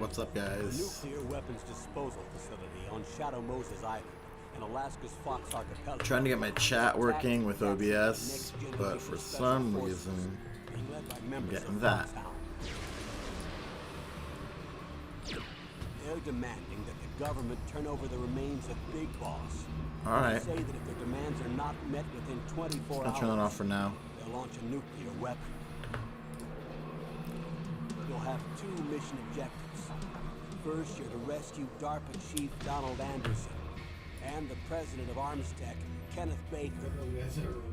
What's up, guys? Nuclear weapons disposal facility on Shadow Moses Island in Alaska's Fox Archipelago. Trying to get my chat working with OBS, but for some reason, I'm getting that. They're demanding that the government turn over the remains of Big Boss. Alright. They say that if their demands are not met within 24 I'll turn it off for now. they'll launch a nuclear weapon. You'll have two mission objectives. First, you're to rescue DARPA Chief Donald Anderson and the president of Armstech, Kenneth Baker.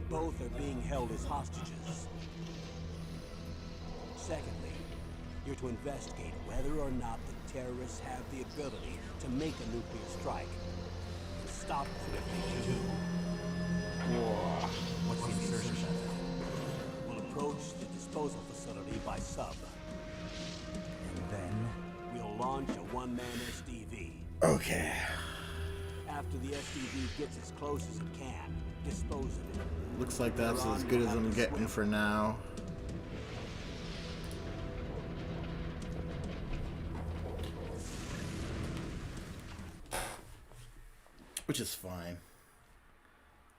Both are being held as hostages. Secondly, you're to investigate whether or not the terrorists have the ability to make a nuclear strike and stop them if they do. What's the insertion method? We'll approach the disposal facility by sub. And then? We'll launch a one-man SDV. Okay. After the SDV gets as close as it can, dispose of it. Looks like that's as good as I'm getting for now. Which is fine.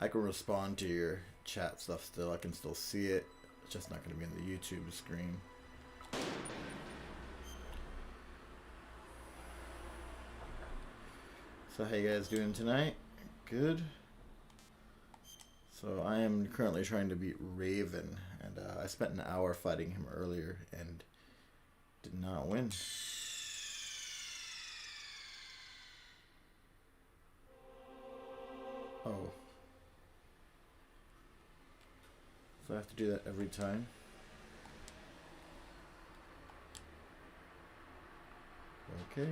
I can respond to your chat stuff still. I can still see it. It's just not going to be on the YouTube screen. So how you guys doing tonight? Good. So I am currently trying to beat Raven, and I spent an hour fighting him earlier and did not win. Oh. So I have to do that every time? Okay.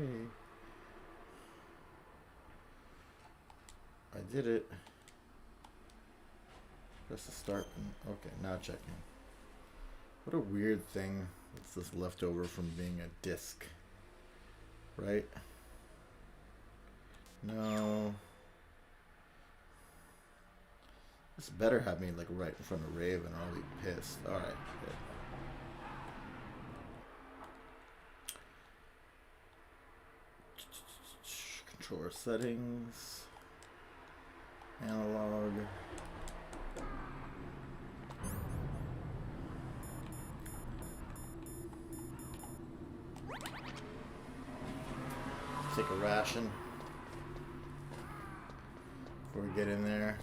I did it. Press the start button. Okay, now checking. What a weird thing. It's this leftover from being a disc. Right? No. This better have me like right in front of Raven or I'll be pissed. Alright, good. Controller settings. Analog. Take a ration before we get in there.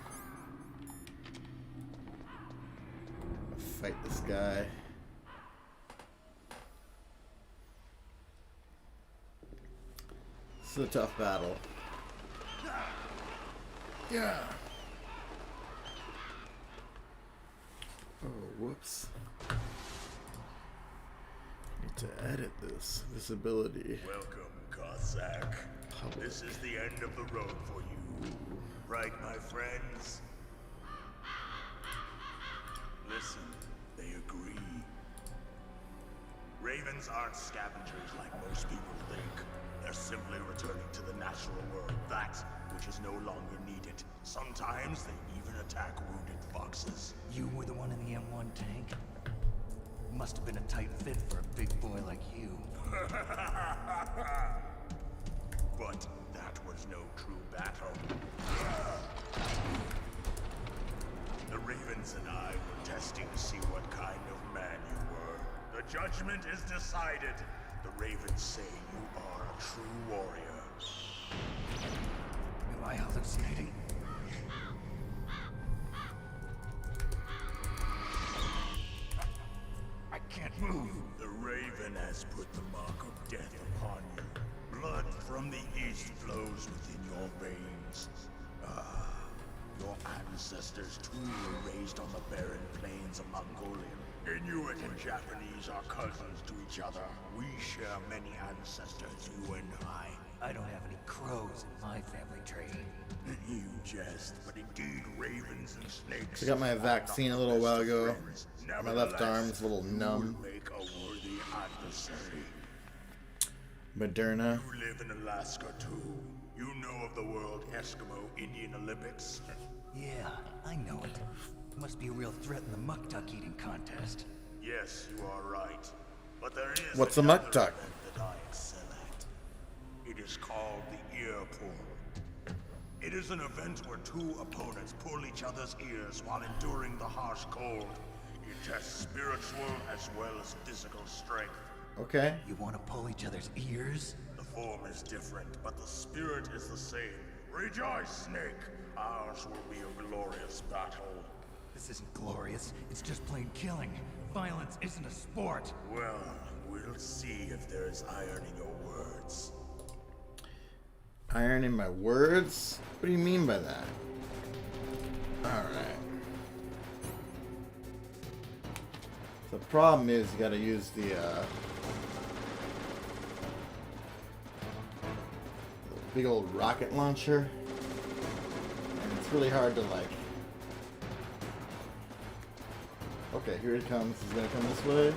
Fight this guy. This is a tough battle. Yeah. Oh, whoops. Need to edit this. Visibility. Welcome, Cossack. This is the end of the road for you. Right, my friends? Listen, they agree. Ravens aren't scavengers like most people think. They're simply returning to the natural world, that which is no longer needed. Sometimes they even attack wounded foxes. You were the one in the M1 tank? Must have been a tight fit for a big boy like you. But that was no true battle. The Ravens and I were testing to see what kind of man you were. The judgment is decided. The Ravens say you are a true warrior. Am I hallucinating? I can't move. The Raven has put the mark of death upon you. Blood from the east flows within your veins. Your ancestors too were raised on the barren plains of Mongolia. Inuit and Japanese are cousins to each other. We share many ancestors, you and I. I don't have any crows in my family tree. You jest, but indeed ravens and snakes. I got my vaccine a little while ago. My left arm's a little numb. Make a worthy adversary. Moderna. You live in Alaska too. You know of the World Eskimo Indian Olympics? Yeah, I know it. Must be a real threat in the muck duck eating contest. Yes, you are right. But there is What's a muck another duck? event that I excel at. It is called the ear pull. It is an event where two opponents pull each other's ears while enduring the harsh cold. It tests spiritual as well as physical strength. Okay. You want to pull each other's ears? The form is different, but the spirit is the same. Rejoice, Snake! Ours will be a glorious battle. This isn't glorious. It's just plain killing. Violence isn't a sport. Well, we'll see if there's iron in your words. Iron in my words? What do you mean by that? Alright. The problem is you gotta use the big old rocket launcher. And it's really hard to like... Okay, here it comes. It's gonna come this way.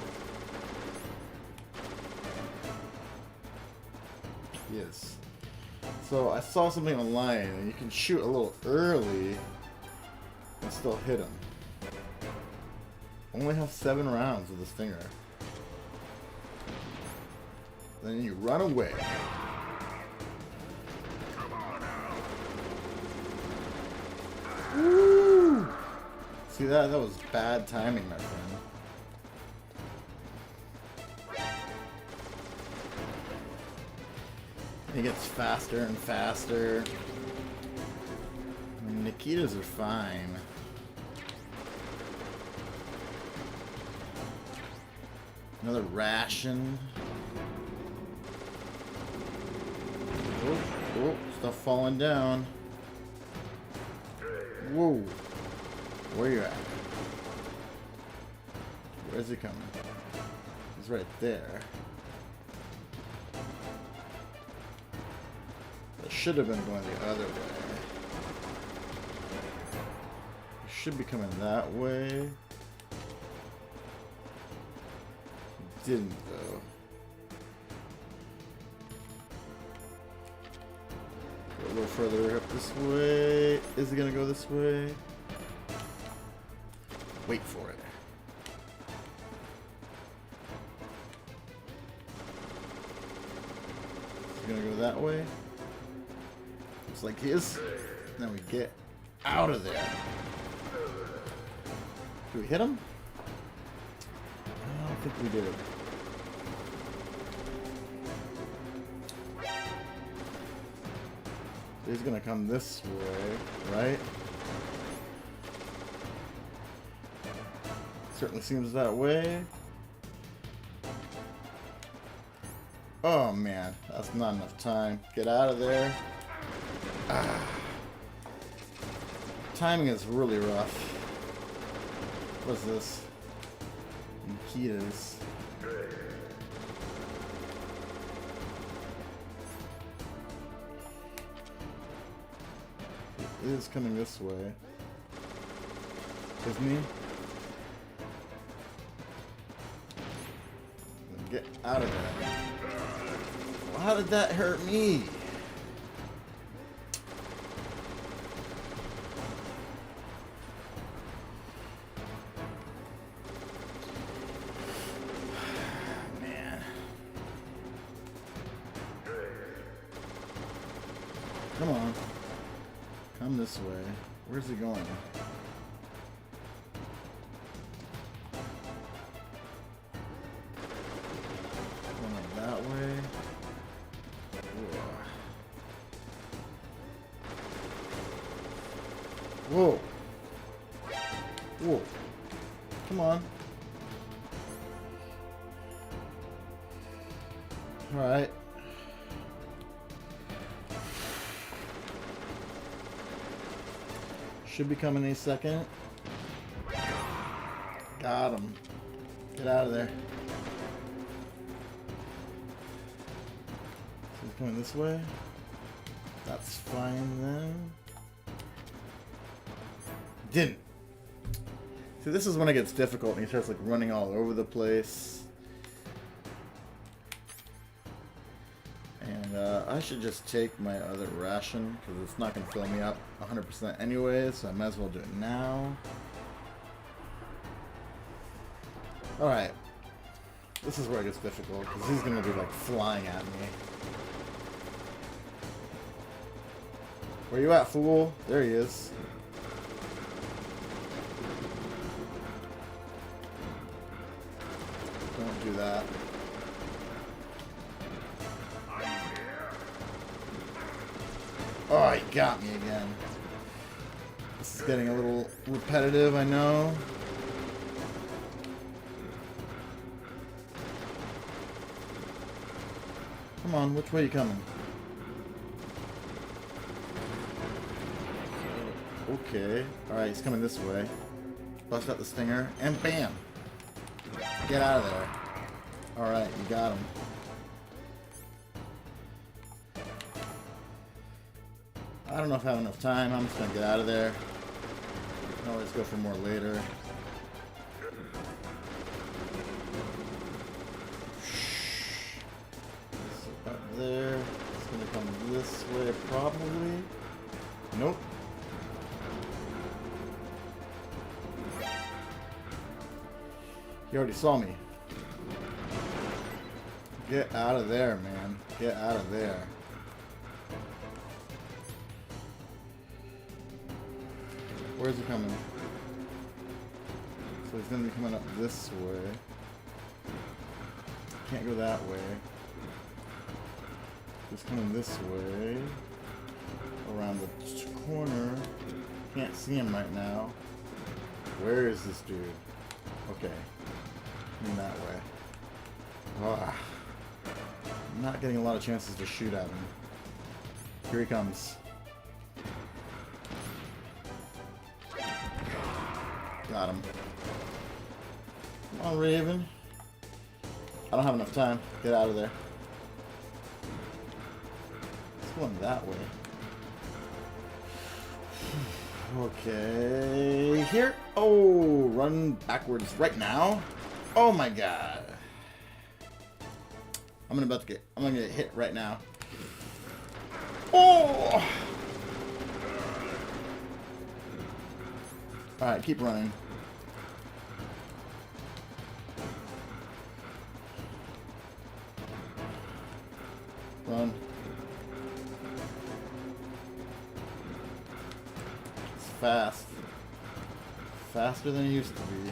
Yes. So I saw something online and you can shoot a little early and still hit him. Only have 7 rounds with this stinger. Then you run away. Woo! See that? That was bad timing, my friend. It gets faster and faster. I mean, Nikitas are fine. Another ration. Oh, oh, stuff falling down. Whoa. Where you at? Where's he coming? He's right there. It should have been going the other way. He should be coming that way. He didn't though. Go a little further up this way. Is he gonna go this way? Wait for it. Is he gonna go that way? Looks like he is. Now we get out of there. Do we hit him? I don't think we did. He's gonna come this way, right? Certainly seems that way. Oh man, that's not enough time. Get out of there. Ah. Timing is really rough. What's this? Nikitas. It is coming this way. With me? Get out of there. Well, how did that hurt me? Man. Come on. Come this way. Where's he going? That way. Whoa. Whoa. Come on. Alright. Should be coming any second. Got him. Get out of there. He's coming this way. That's fine then. Didn't. See, this is when it gets difficult and he starts like running all over the place. And I should just take my other ration because it's not going to fill me up 100% anyway, so I might as well do it now. Alright. This is where it gets difficult because he's going to be like flying at me. Where you at, fool? There he is. Don't do that. Oh, he got me again. This is getting a little repetitive, I know. Come on, which way are you coming? Okay. Alright, he's coming this way. Bust out the stinger, and bam! Get out of there. Alright, you got him. I don't know if I have enough time. I'm just gonna get out of there. I can always go for more later. So up there. It's gonna come this way, probably. Nope. He already saw me. Get out of there, man. Get out of there. Where's he coming? So he's gonna be coming up this way. Can't go that way. He's coming this way. Around the corner. Can't see him right now. Where is this dude? Okay. In that way. Ah. I'm not getting a lot of chances to shoot at him. Here he comes. Got him. Come on, Raven. I don't have enough time. Get out of there. It's going that way. Okay. Here. Oh, run backwards right now. Oh my god. I'm gonna get hit right now. Oh! Alright, keep running. Run. It's fast. Faster than it used to be.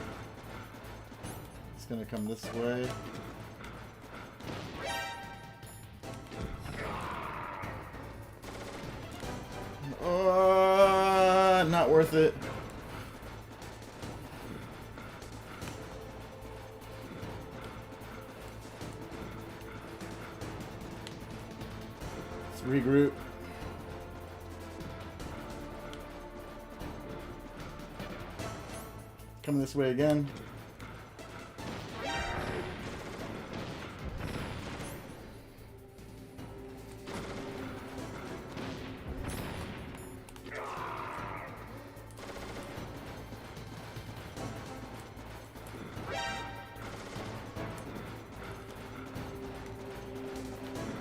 It's gonna come this way. Not worth it. Let's regroup. Coming this way again.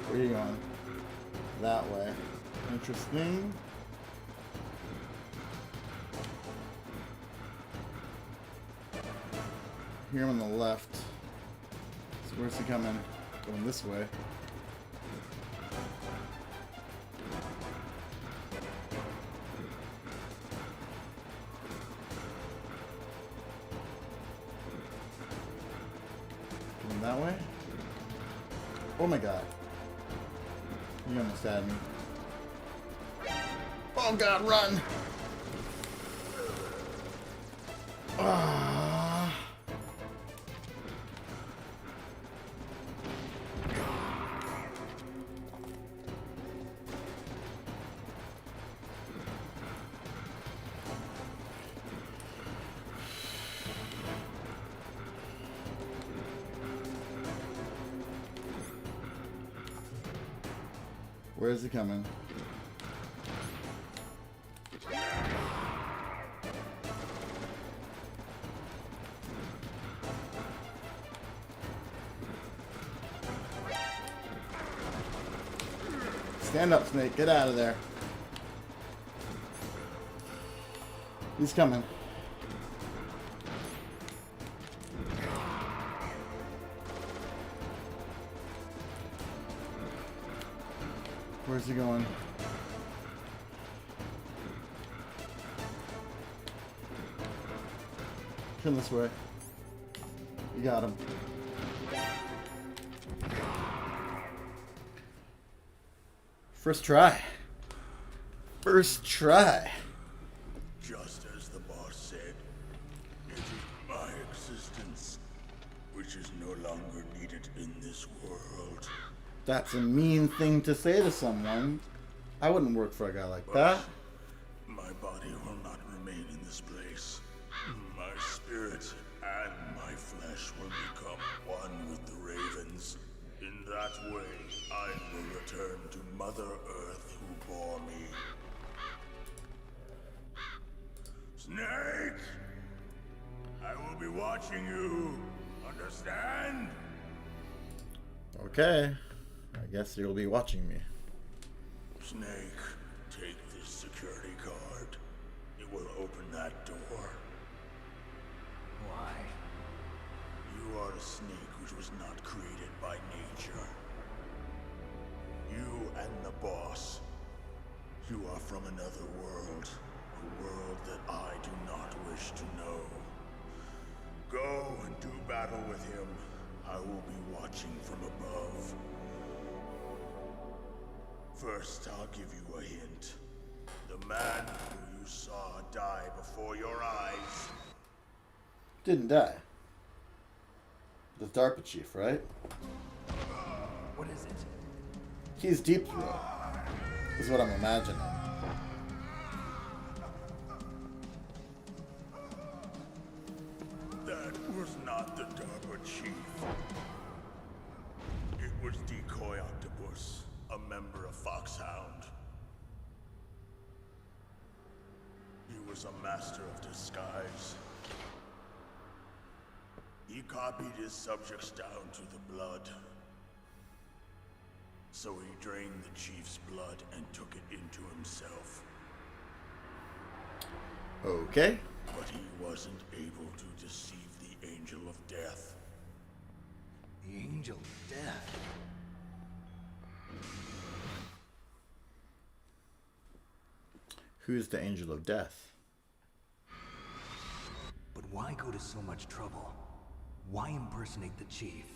Where are you going? That way. Interesting. Here on the left. So where's he coming? Going this way. Going that way? Oh my god. You almost had me. Oh god, run! Ah. Where is he coming? Stand up, Snake. Get out of there. He's coming. Where's he going? Come this way. You got him. First try. First try. Just as the boss said, it is my existence which is no longer needed in this world. That's a mean thing to say to someone. I wouldn't work for a guy like that. My body will not remain in this place. My spirit and my flesh will become one with the ravens. In that way, I will return to Mother Earth who bore me. Snake! I will be watching you. Understand? Okay. I guess you'll be watching me. Snake, take this security card. It will open that door. Why? You are a snake which was not created by nature. You and the boss. You are from another world. A world that I do not wish to know. Go and do battle with him. I will be watching from above. First, I'll give you a hint. The man who you saw die before your eyes. Didn't die. The DARPA chief, right? What is it? He's Deep Throat. Is what I'm imagining. That was not the DARPA chief. It was Decoy Octopus, a member of Foxhound. He was a master of disguise. He copied his subjects down to the blood. So he drained the chief's blood and took it into himself. Okay. But he wasn't able to deceive the Angel of Death. The Angel of Death. Who's the Angel of Death? But why go to so much trouble? Why impersonate the chief?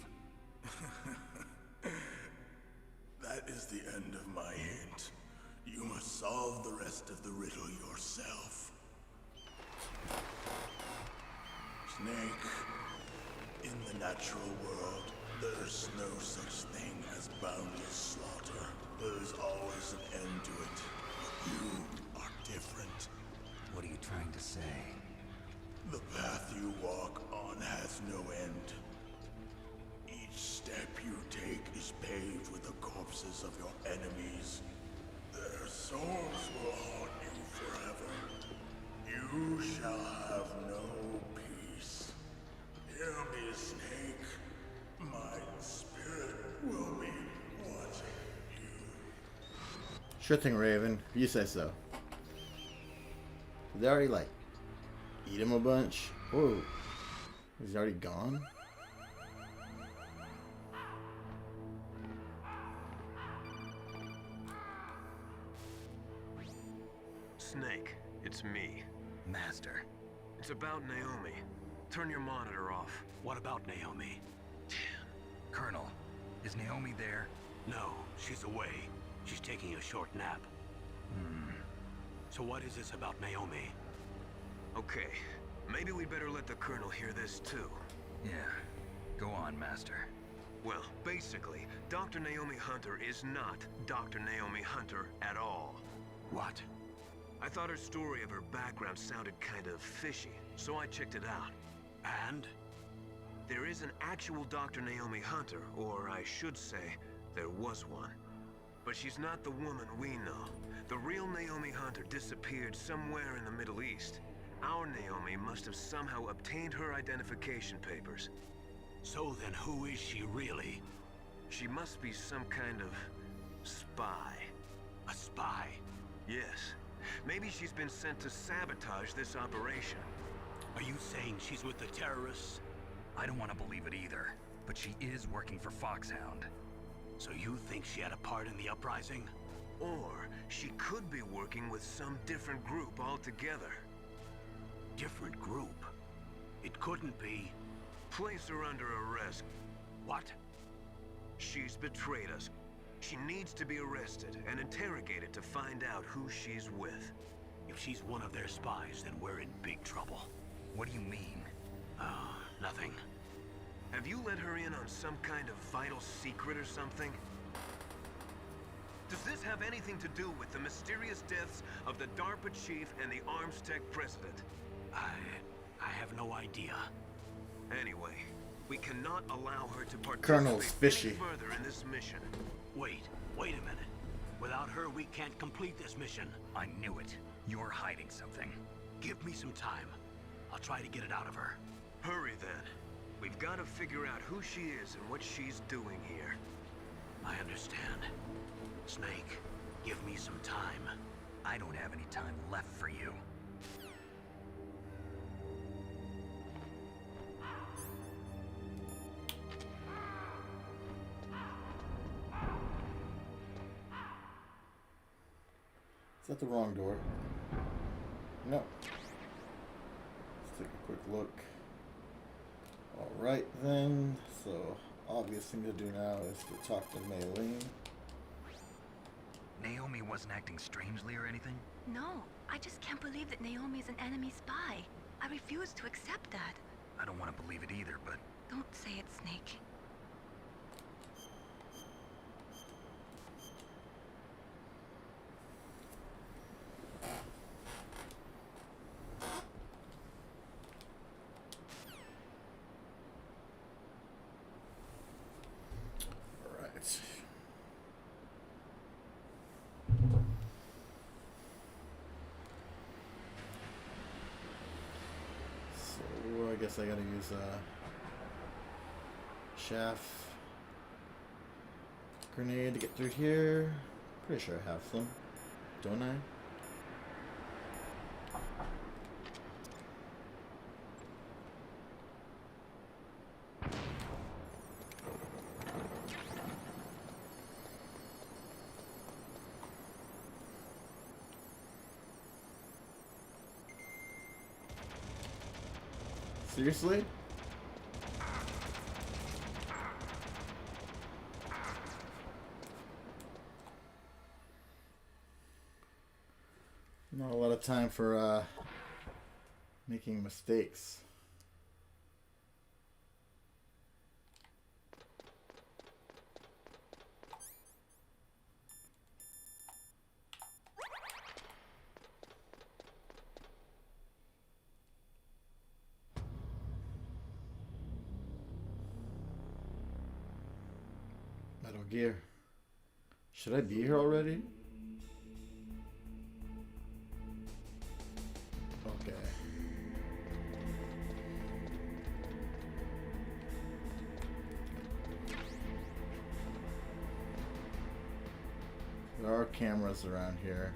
That is the end of my hint. You must solve the rest of the riddle yourself. Snake, in the natural world, there's no such thing as boundless slaughter. There's always an end to it. But you are different. What are you trying to say? The path you walk on has no end. Each step you take is paved with the corpses of your enemies. Their souls will haunt you forever. You shall have no peace. Hear me, Snake. My spirit will be watching you. Sure thing, Raven. You say so. Did they already, like, eat him a bunch? Whoa. He's already gone? Snake, it's me. Master. It's about Naomi. Turn your monitor off. What about Naomi? Colonel, is Naomi there? No, she's away. She's taking a short nap. So what is this about Naomi? Okay, maybe we better let the Colonel hear this too. Yeah. Go on, Master. Well, basically, Dr. Naomi Hunter is not Dr. Naomi Hunter at all. What? I thought her story of her background sounded kind of fishy, so I checked it out. And? There is an actual Dr. Naomi Hunter, or I should say, there was one. But she's not the woman we know. The real Naomi Hunter disappeared somewhere in the Middle East. Our Naomi must have somehow obtained her identification papers. So then who is she really? She must be some kind of spy. A spy? Yes. Maybe she's been sent to sabotage this operation. Are you saying she's with the terrorists? I don't want to believe it either, but she is working for Foxhound. So you think she had a part in the uprising? Or she could be working with some different group altogether. Different group? It couldn't be. Place her under arrest. What? She's betrayed us. She needs to be arrested and interrogated to find out who she's with. If she's one of their spies, then we're in big trouble. What do you mean? Nothing. Have you let her in on some kind of vital secret or something? Does this have anything to do with the mysterious deaths of the DARPA chief and the Armstech president? I have no idea. Anyway, we cannot allow her to Colonel's participate fishy. any further in this mission. Wait a minute. Without her, we can't complete this mission. I knew it. You're hiding something. Give me some time. I'll try to get it out of her. Hurry then. We've got to figure out who she is and what she's doing here. I understand. Snake, give me some time. I don't have any time left for you. Is that the wrong door? No. Let's take a quick look. Alright then. So, obvious thing to do now is to talk to Maylene. Naomi wasn't acting strangely or anything? No, I just can't believe that Naomi's an enemy spy. I refuse to accept that. I don't want to believe it either, but Don't say it, Snake. Alright. So, I guess I gotta use chaff grenade to get through here. Pretty sure I have some, don't I? Seriously? Not a lot of time for making mistakes. Metal Gear. Should I be here already? Okay. There are cameras around here.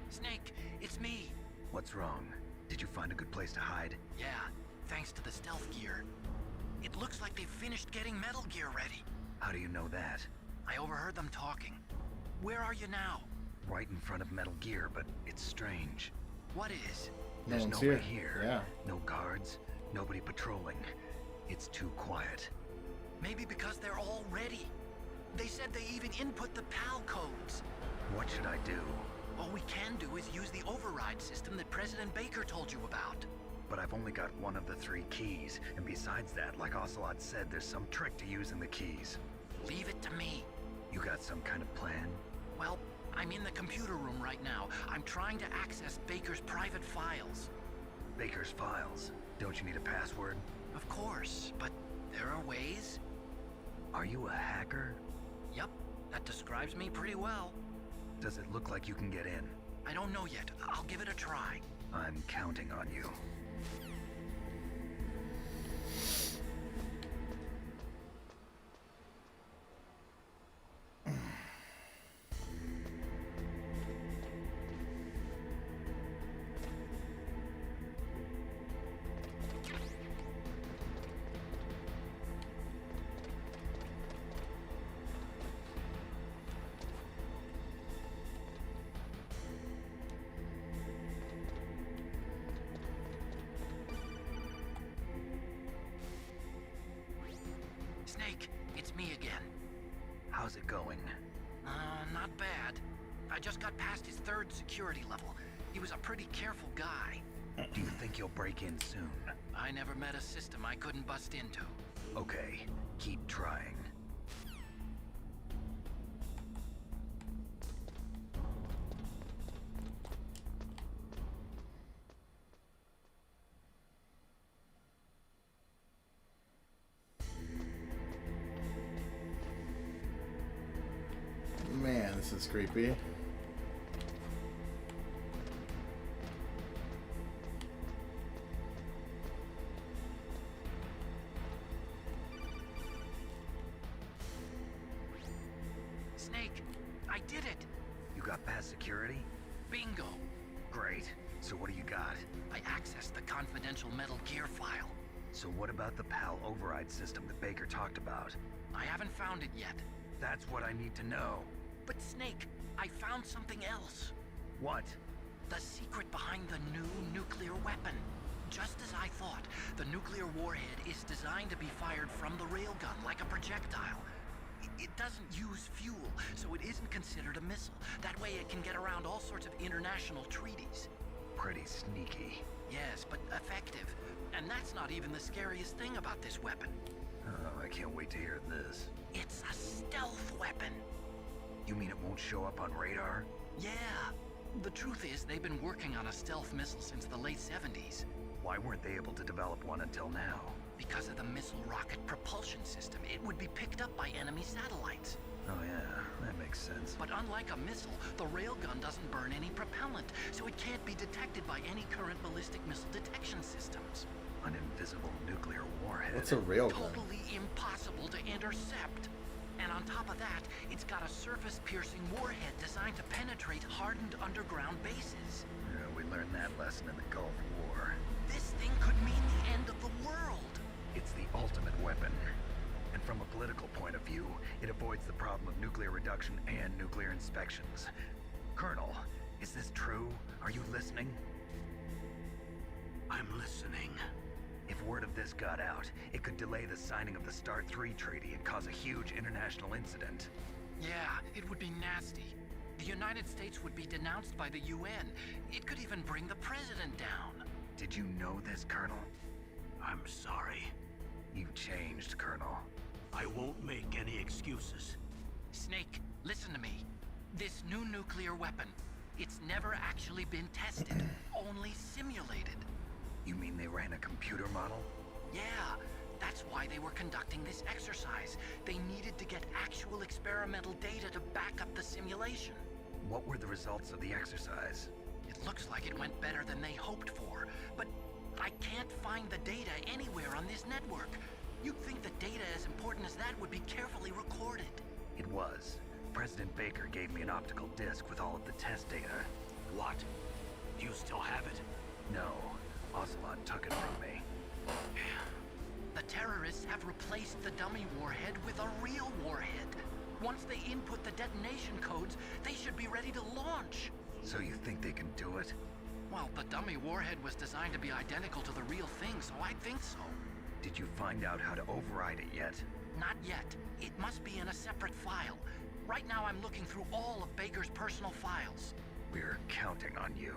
Snake, it's me. what's wrong? Did you find a good place to hide? Yeah, thanks to the stealth gear. It looks like they've finished getting Metal Gear ready. How do you know that? I overheard them talking. Where are you now? Right in front of Metal Gear, but it's strange. What is? No There's one's nobody here. here. Yeah. No guards, nobody patrolling. It's too quiet. Maybe because they're all ready. They said they even input the PAL codes. What should I do? All we can do is use the override system that President Baker told you about. But I've only got one of the 3 keys, and besides that, like Ocelot said, there's some trick to using the keys. Leave it to me. You got some kind of plan? Well, I'm in the computer room right now. I'm trying to access Baker's private files. Baker's files. Don't you need a password? Of course, but there are ways. Are you a hacker? Yep, that describes me pretty well. Does it look like you can get in? I don't know yet. I'll give it a try. I'm counting on you. How's it going? Not bad. I just got past his 3rd security level. He was a pretty careful guy. Do you think you'll break in soon? I never met a system I couldn't bust into. Okay, keep trying. Man, this is creepy. Snake, I did it! You got past security? Bingo! Great. So what do you got? I accessed the confidential Metal Gear file. So what about the PAL override system that Baker talked about? I haven't found it yet. That's what I need to know. But Snake, I found something else. What? The secret behind the new nuclear weapon. Just as I thought, the nuclear warhead is designed to be fired from the railgun like a projectile. It doesn't use fuel, so it isn't considered a missile. That way it can get around all sorts of international treaties. Pretty sneaky. Yes, but effective. And that's not even the scariest thing about this weapon. Oh, I can't wait to hear this. It's a stealth weapon. You mean it won't show up on radar? Yeah. The truth is, they've been working on a stealth missile since the late 70s. Why weren't they able to develop one until now? Because of the missile rocket propulsion system, it would be picked up by enemy satellites. Oh yeah, that makes sense. But unlike a missile, the railgun doesn't burn any propellant, so it can't be detected by any current ballistic missile detection systems. An invisible nuclear warhead. What's a railgun? Totally impossible to intercept. And on top of that, it's got a surface-piercing warhead designed to penetrate hardened underground bases. Yeah, we learned that lesson in the Gulf War. This thing could mean the end of the world. It's the ultimate weapon. And from a political point of view, it avoids the problem of nuclear reduction and nuclear inspections. Colonel, is this true? Are you listening? I'm listening. If word of this got out, it could delay the signing of the START 3 treaty and cause a huge international incident. Yeah, it would be nasty. The United States would be denounced by the UN. It could even bring the president down. Did you know this, Colonel? I'm sorry. You've changed, Colonel. I won't make any excuses. Snake, listen to me. This new nuclear weapon, it's never actually been tested, only simulated. You mean they ran a computer model? Yeah, that's why they were conducting this exercise. They needed to get actual experimental data to back up the simulation. What were the results of the exercise? It looks like it went better than they hoped for, but I can't find the data anywhere on this network. You'd think that data as important as that would be carefully recorded. It was. President Baker gave me an optical disc with all of the test data. What? Do you still have it? No, Ocelot took it from me. The terrorists have replaced the dummy warhead with a real warhead. Once they input the detonation codes, they should be ready to launch. So you think they can do it? Well, the dummy warhead was designed to be identical to the real thing, so I think so. Did you find out how to override it yet? Not yet. It must be in a separate file. Right now I'm looking through all of Baker's personal files. We're counting on you.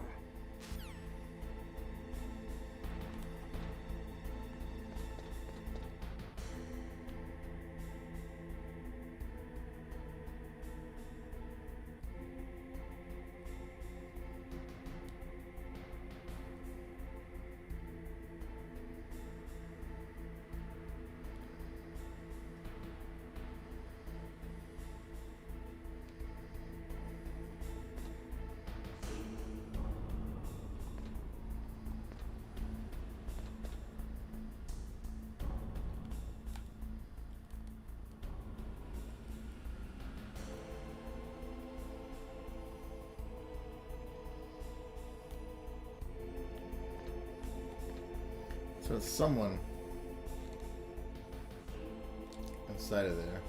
So it's someone inside of there.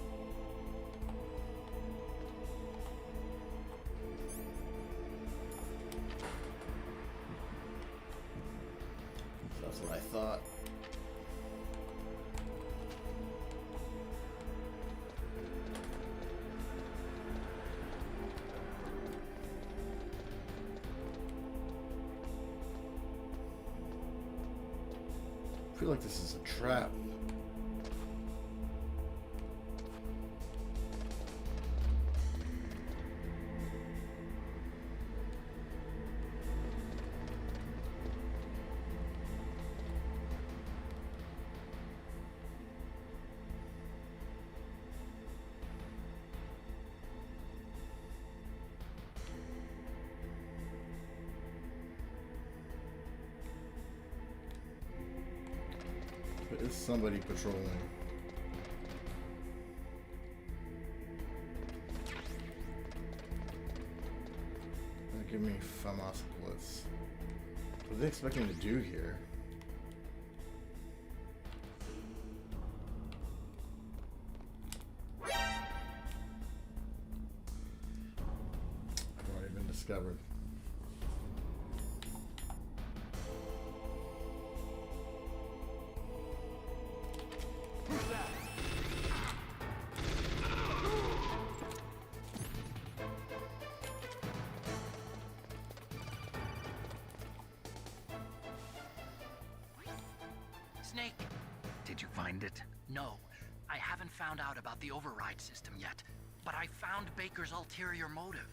That's what I thought. I feel like this is a trap. There is somebody patrolling. Give me FAMAS Plus. What are they expecting to do here? I've already been discovered. Snake! Did you find it? No, I haven't found out about the override system yet, but I found Baker's ulterior motive.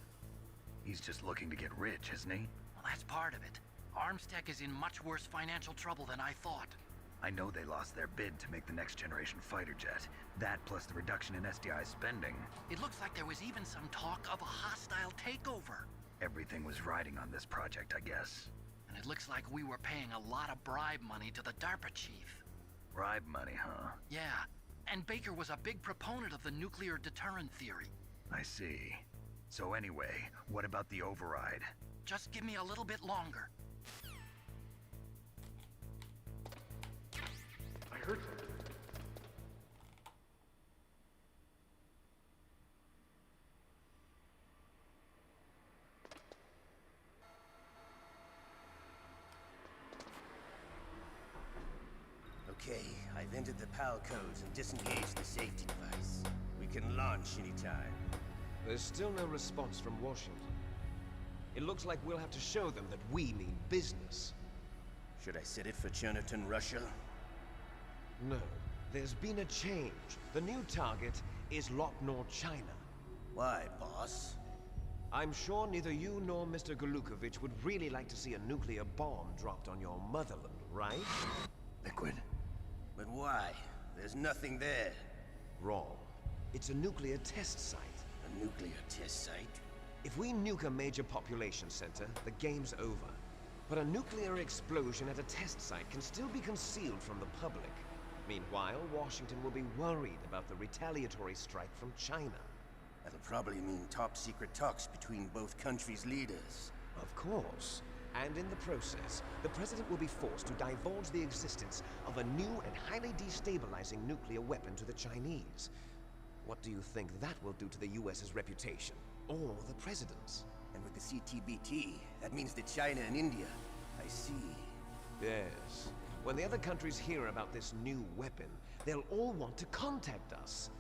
He's just looking to get rich, isn't he? Well, that's part of it. Armstech is in much worse financial trouble than I thought. I know they lost their bid to make the next generation fighter jet. That plus the reduction in SDI spending. It looks like there was even some talk of a hostile takeover. Everything was riding on this project, I guess. And it looks like we were paying a lot of bribe money to the DARPA chief. Bribe money, huh? Yeah, and Baker was a big proponent of the nuclear deterrent theory. I see. So anyway, what about the override? Just give me a little bit longer. I heard something. Okay, I've entered the PAL codes and disengaged the safety device. We can launch anytime. There's still no response from Washington. It looks like we'll have to show them that we mean business. Should I set it for Cherniton, Russia? No. There's been a change. The new target is Lopnor, China. Why, boss? I'm sure neither you nor Mr. Golukovich would really like to see a nuclear bomb dropped on your motherland, right? Liquid. But why? There's nothing there. Wrong. It's a nuclear test site. A nuclear test site? If we nuke a major population center, the game's over. But a nuclear explosion at a test site can still be concealed from the public. Meanwhile, Washington will be worried about the retaliatory strike from China. That'll probably mean top-secret talks between both countries' leaders. Of course. And in the process, the president will be forced to divulge the existence of a new and highly destabilizing nuclear weapon to the Chinese. What do you think that will do to the US's reputation? Or the president's? And with the CTBT, that means that China and India. I see. Yes. When the other countries hear about this new weapon, they'll all want to contact us.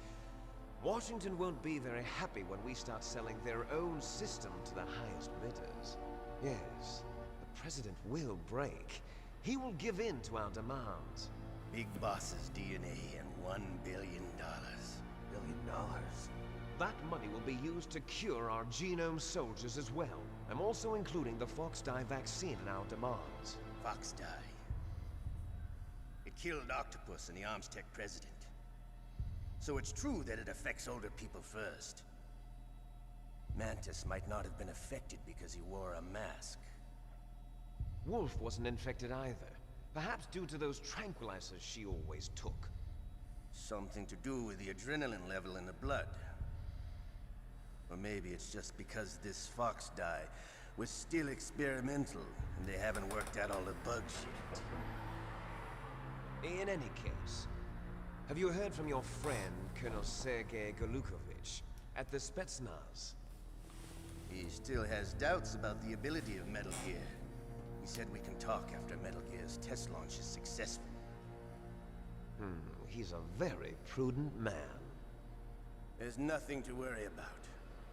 Washington won't be very happy when we start selling their own system to the highest bidders. Yes, the president will break. He will give in to our demands. Big boss's DNA and $1 billion. $1 billion? That money will be used to cure our genome soldiers as well. I'm also including the Fox dye vaccine in our demands. Fox dye. It killed Octopus and the Armstech president. So it's true that it affects older people first. Mantis might not have been affected because he wore a mask. Wolf wasn't infected either. Perhaps due to those tranquilizers she always took. Something to do with the adrenaline level in the blood. Or maybe it's just because this Fox dye was still experimental and they haven't worked out all the bugs yet. In any case, have you heard from your friend, Colonel Sergei Golukovich, at the Spetsnaz? He still has doubts about the ability of Metal Gear. He said we can talk after Metal Gear's test launch is successful. He's a very prudent man. There's nothing to worry about.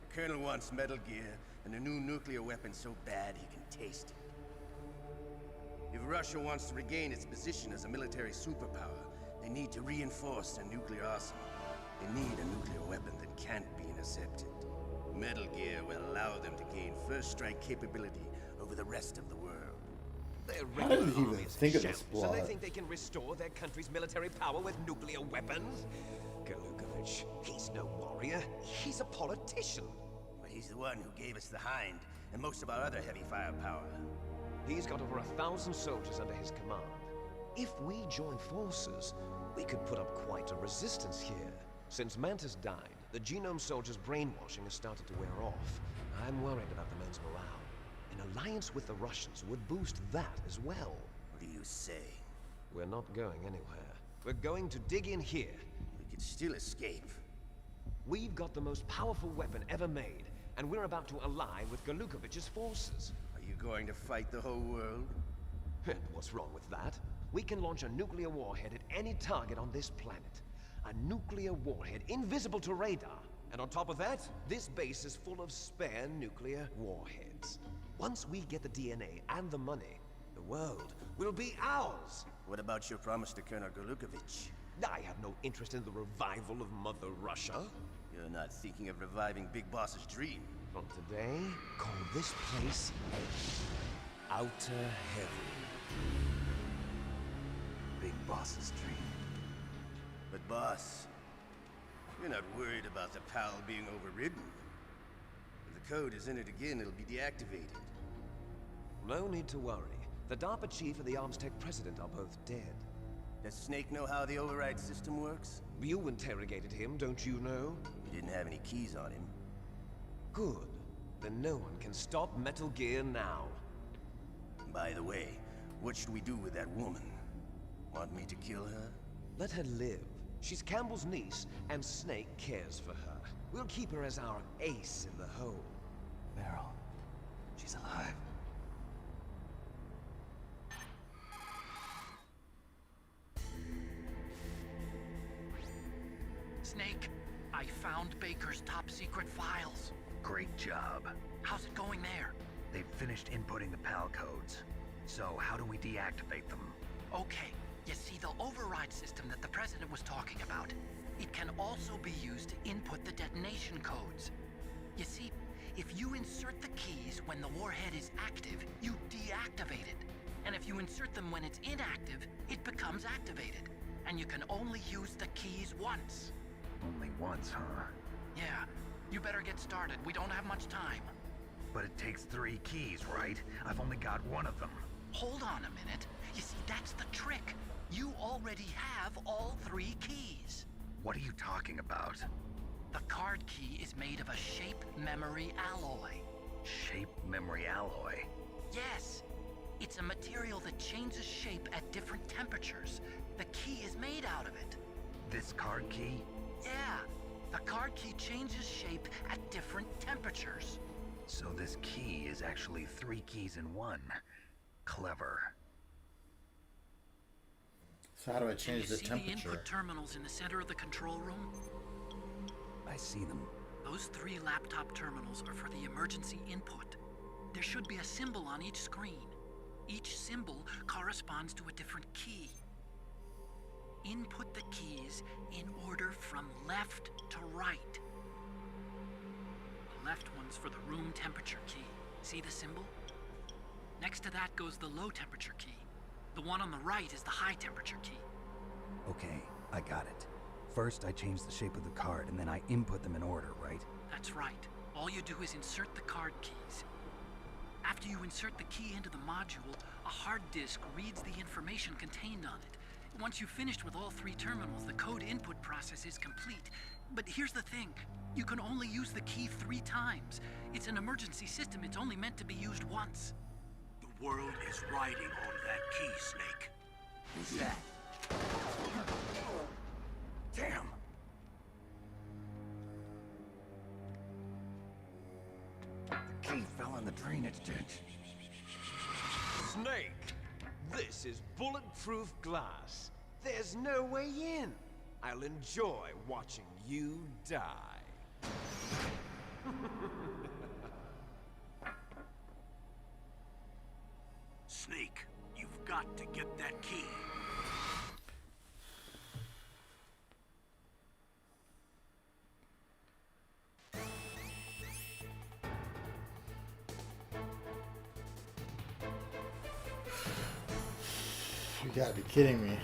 The Colonel wants Metal Gear and a new nuclear weapon so bad he can taste it. If Russia wants to regain its position as a military superpower, they need to reinforce their nuclear arsenal. They need a nuclear weapon that can't be intercepted. Metal Gear will allow them to gain first strike capability over the rest of the world. Their How did regular he even army is in think of this shambles, and they plot? think they can restore their country's military power with nuclear weapons? Galukovich, he's no warrior. He's a politician. Well, he's the one who gave us the Hind and most of our other heavy firepower. He's got over 1,000 soldiers under his command. If we join forces, we could put up quite a resistance here. Since Mantis died, the Genome soldiers' brainwashing has started to wear off. I'm worried about the men's morale. An alliance with the Russians would boost that as well. What do you say? We're not going anywhere. We're going to dig in here. We could still escape. We've got the most powerful weapon ever made, and we're about to ally with Galukovich's forces. Are you going to fight the whole world? And what's wrong with that? We can launch a nuclear warhead at any target on this planet. A nuclear warhead invisible to radar. And on top of that, this base is full of spare nuclear warheads. Once we get the DNA and the money, the world will be ours. What about your promise to Colonel Galukovich? I have no interest in the revival of Mother Russia. You're not thinking of reviving Big Boss's dream. From today, call this place Outer Heaven. Big Boss's dream. But boss, you're not worried about the PAL being overridden. If the code is entered again, it'll be deactivated. No need to worry. The DARPA chief and the ArmsTech president are both dead. Does Snake know how the override system works? You interrogated him, don't you know? He didn't have any keys on him. Good. Then no one can stop Metal Gear now. By the way, what should we do with that woman? Want me to kill her? Let her live. She's Campbell's niece, and Snake cares for her. We'll keep her as our ace in the hole. Meryl. She's alive. Snake, I found Baker's top-secret files. Great job. How's it going there? They've finished inputting the PAL codes. So how do we deactivate them? Okay, you see the override system that the President was talking about. It can also be used to input the detonation codes. You see, if you insert the keys when the warhead is active, you deactivate it. And if you insert them when it's inactive, it becomes activated. And you can only use the keys once. Only once, huh? Yeah, you better get started. We don't have much time. But it takes 3 keys, right? I've only got 1 of them. Hold on a minute. You see, that's the trick. You already have all 3 keys. What are you talking about? The card key is made of a shape memory alloy. Shape memory alloy? Yes. It's a material that changes shape at different temperatures. The key is made out of it. This card key? Yeah. The card key changes shape at different temperatures. So this key is actually 3 keys in 1. Clever. So how do I change the See the temperature? input terminals in the center of the control room? I see them. Those 3 laptop terminals are for the emergency input. There should be a symbol on each screen. Each symbol corresponds to a different key. Input the keys in order from left to right. The left one's for the room temperature key. See the symbol? Next to that goes the low temperature key. The one on the right is the high temperature key. Okay, I got it. First, I change the shape of the card, and then I input them in order, right? That's right. All you do is insert the card keys. After you insert the key into the module, a hard disk reads the information contained on it. Once you've finished with all 3 terminals, the code input process is complete. But here's the thing. You can only use the key 3 times. It's an emergency system. It's only meant to be used once. The world is riding on that key, Snake. Who's that? Damn! The key fell in the drainage ditch. Snake! This is bulletproof glass. There's no way in. I'll enjoy watching you die. Snake, you've got to get that key. You gotta be kidding me.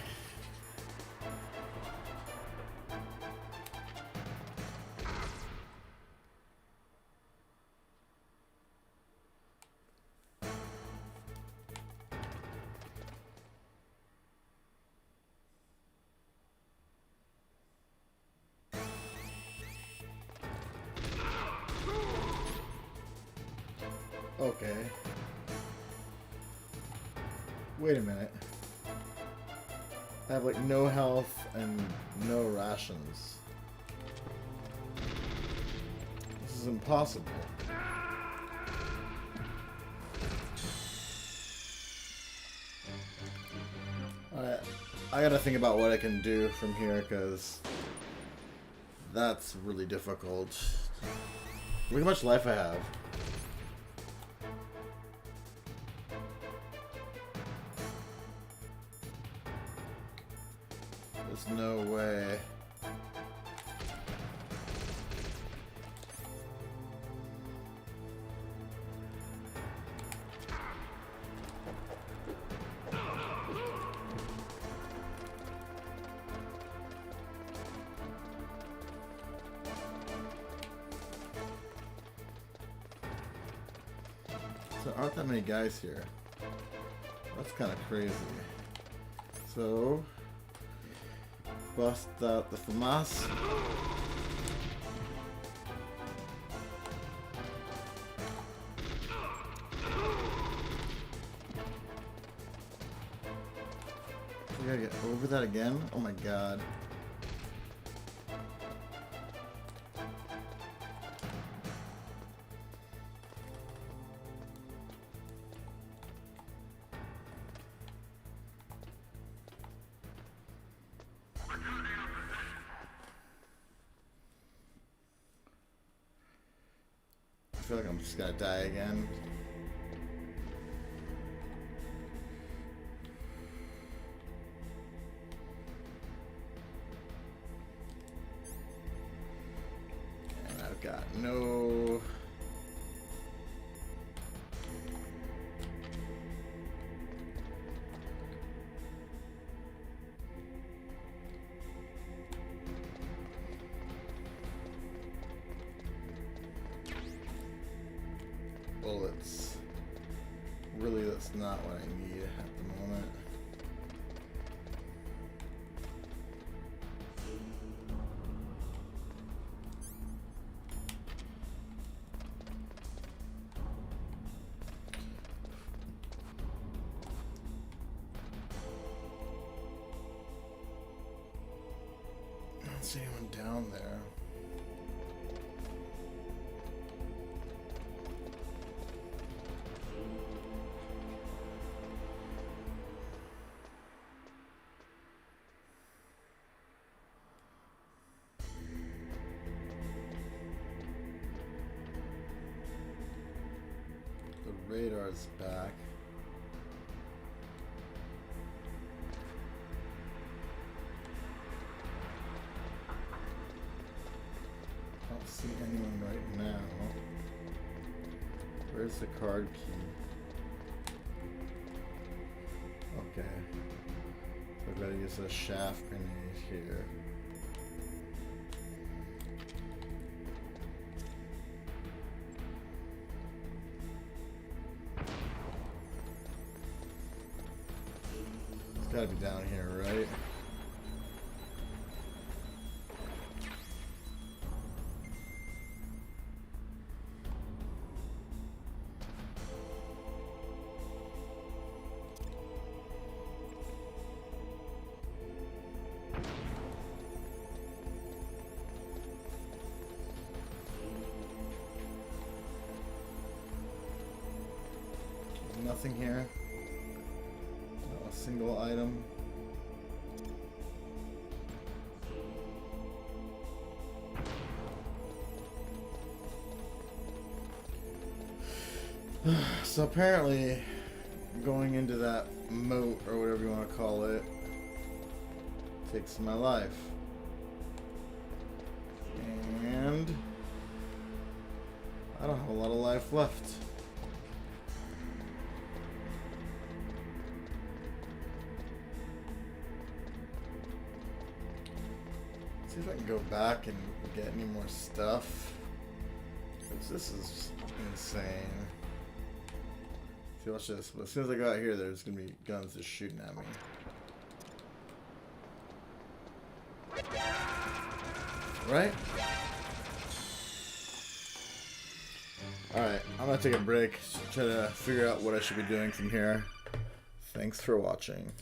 Okay. Wait a minute. I have like no health and no rations. This is impossible. Alright, I gotta think about what I can do from here because that's really difficult. Look how much life I have. There's no way. There aren't that many guys here. That's kind of crazy. So bust out the FAMAS. We gotta get over that again? Oh my god. I feel like I'm just gonna die again. And I've got no... bullets. Really, that's not what I need at the moment. I don't see anyone down there. The radar's back. Don't see anyone right now. Where's the card key? Okay. So I've got to use a shaft grenade here. It's gotta be down here, right? Nothing here. Not a single item. So apparently, going into that moat or whatever you want to call it takes my life. And I don't have a lot of life left. See if I can go back and get any more stuff. 'Cause this is insane. See, watch this. But as soon as I go out here, there's gonna be guns just shooting at me. Right? Alright, I'm gonna take a break, try to figure out what I should be doing from here. Thanks for watching.